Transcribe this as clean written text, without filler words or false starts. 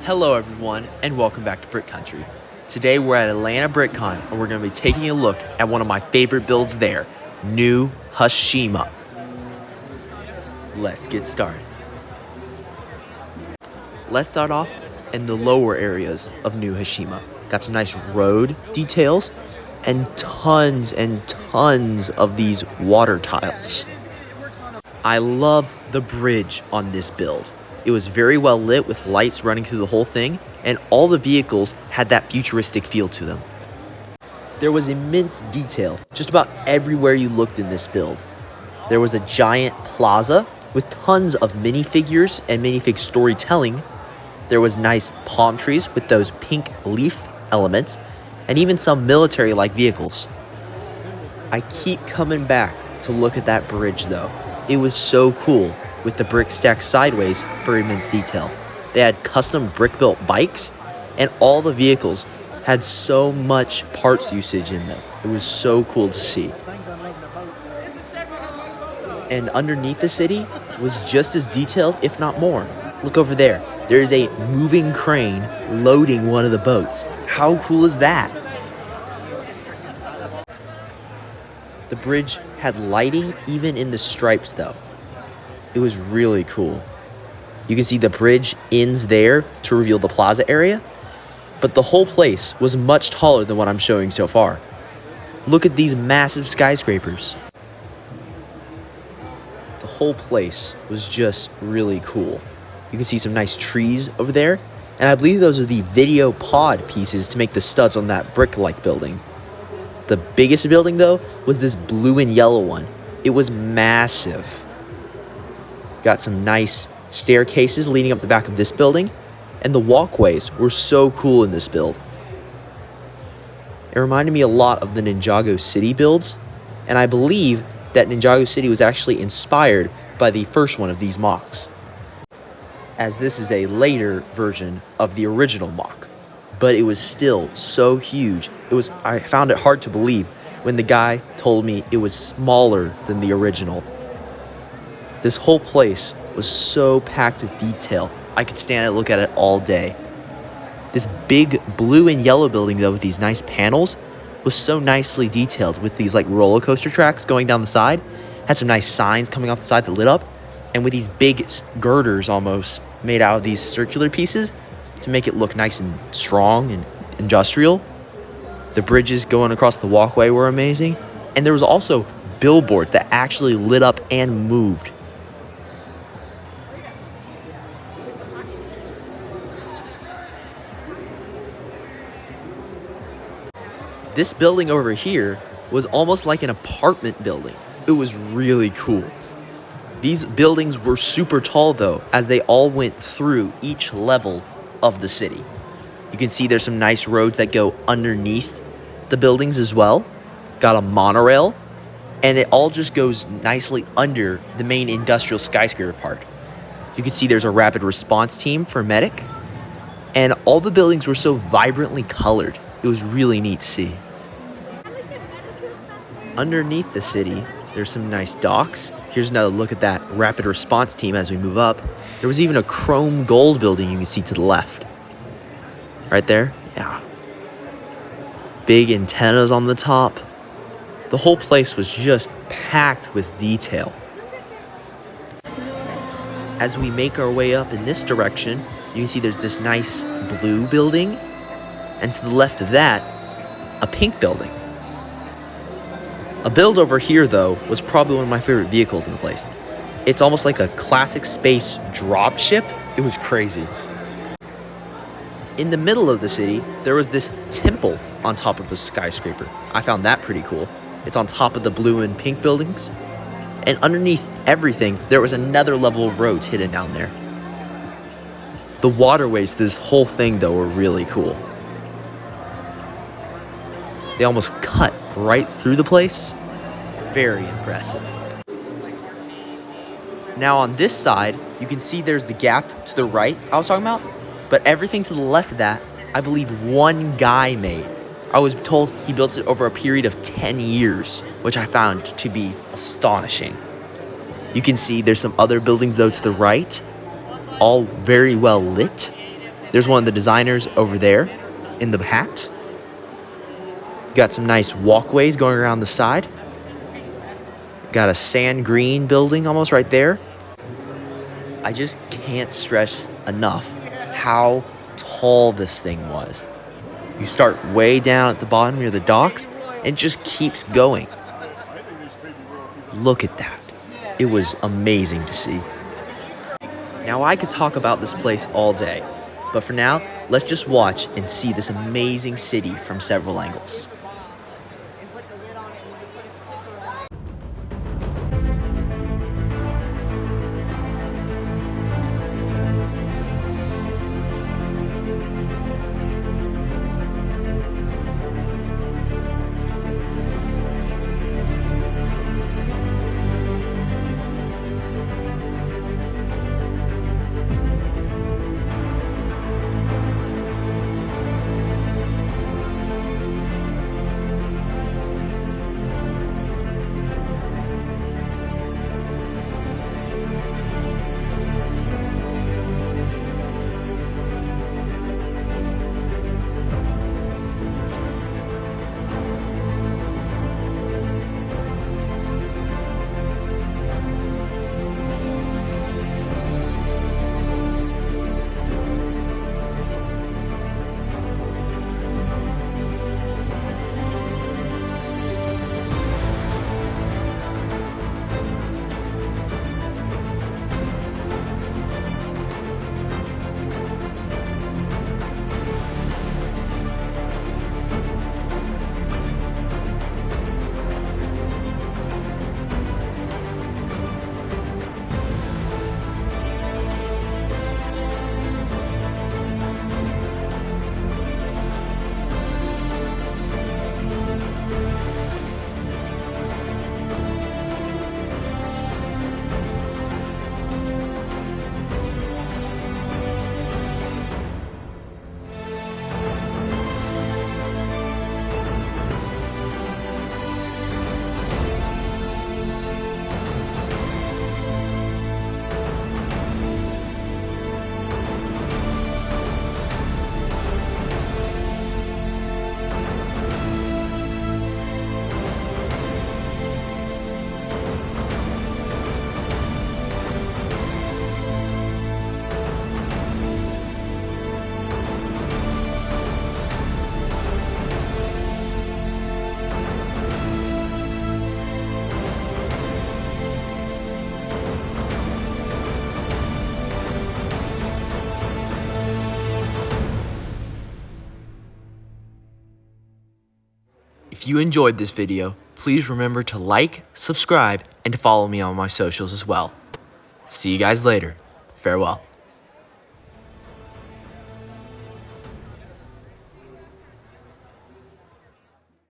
Hello everyone, and welcome back to Brick Country. Today we're at Atlanta BrickCon, and we're going to be taking a look at one of my favorite builds there, New Hashima. Let's get started. Let's start off in the lower areas of New Hashima. Got some nice road details and tons of these water tiles. I love the bridge on this build. It was very well lit with lights running through the whole thing, and all the vehicles had that futuristic feel to them. There was immense detail just about everywhere you looked in this build. There was a giant plaza with tons of minifigures and minifig storytelling. There was nice palm trees with those pink leaf elements, and even some military-like vehicles. I keep coming back to look at that bridge though. It was so cool, with the brick stacked sideways for immense detail. They had custom brick-built bikes, and all the vehicles had so much parts usage in them. It was so cool to see. And underneath the city was just as detailed, if not more. Look over there. There is a moving crane loading one of the boats. How cool is that? The bridge had lighting even in the stripes though. It was really cool. You can see the bridge ends there to reveal the plaza area, but the whole place was much taller than what I'm showing so far. Look at these massive skyscrapers. The whole place was just really cool. You can see some nice trees over there, and I believe those are the video pod pieces to make the studs on that brick-like building. The biggest building though was this blue and yellow one. It was massive. Got some nice staircases leading up the back of this building, and the walkways were so cool in this build. It reminded me a lot of the Ninjago City builds, and I believe that Ninjago City was actually inspired by the first one of these mocks, as this is a later version of the original mock. But it was still so huge. I found it hard to believe when the guy told me it was smaller than the original. This whole place was so packed with detail. I could stand and look at it all day. This big blue and yellow building though with these nice panels was so nicely detailed with these like roller coaster tracks going down the side. Had some nice signs coming off the side that lit up, and with these big girders almost made out of these circular pieces to make it look nice and strong and industrial. The bridges going across the walkway were amazing, and there was also billboards that actually lit up and moved. This building over here was almost like an apartment building. It was really cool. These buildings were super tall though, as they all went through each level of the city. You can see there's some nice roads that go underneath the buildings as well. Got a monorail, and it all just goes nicely under the main industrial skyscraper part. You can see there's a rapid response team for medic, and all the buildings were so vibrantly colored. It was really neat to see. Underneath the city, there's some nice docks. Here's another look at that rapid response team as we move up. There was even a chrome gold building you can see to the left. Right there? Yeah. Big antennas on the top. The whole place was just packed with detail. As we make our way up in this direction, you can see there's this nice blue building, and to the left of that, a pink building. A build over here, though, was probably one of my favorite vehicles in the place. It's almost like a classic space dropship. It was crazy. In the middle of the city, there was this temple on top of a skyscraper. I found that pretty cool. It's on top of the blue and pink buildings. And underneath everything, there was another level of roads hidden down there. The waterways to this whole thing, though, were really cool. They almost cut right through the place. Very impressive. Now on this side, you can see there's the gap to the right I was talking about, but everything to the left of that, I believe one guy made. I was told he built it over a period of 10 years, which I found to be astonishing. You can see there's some other buildings though to the right, all very well lit. There's one of the designers over there in the hat. Got some nice walkways going around the side. Got a sand green building almost right there. I just can't stress enough how tall this thing was. You start way down at the bottom near the docks, and it just keeps going. Look at that. It was amazing to see. Now I could talk about this place all day, but for now, let's just watch and see this amazing city from several angles. If you enjoyed this video, please remember to like, subscribe, and to follow me on my socials as well. See you guys later. Farewell.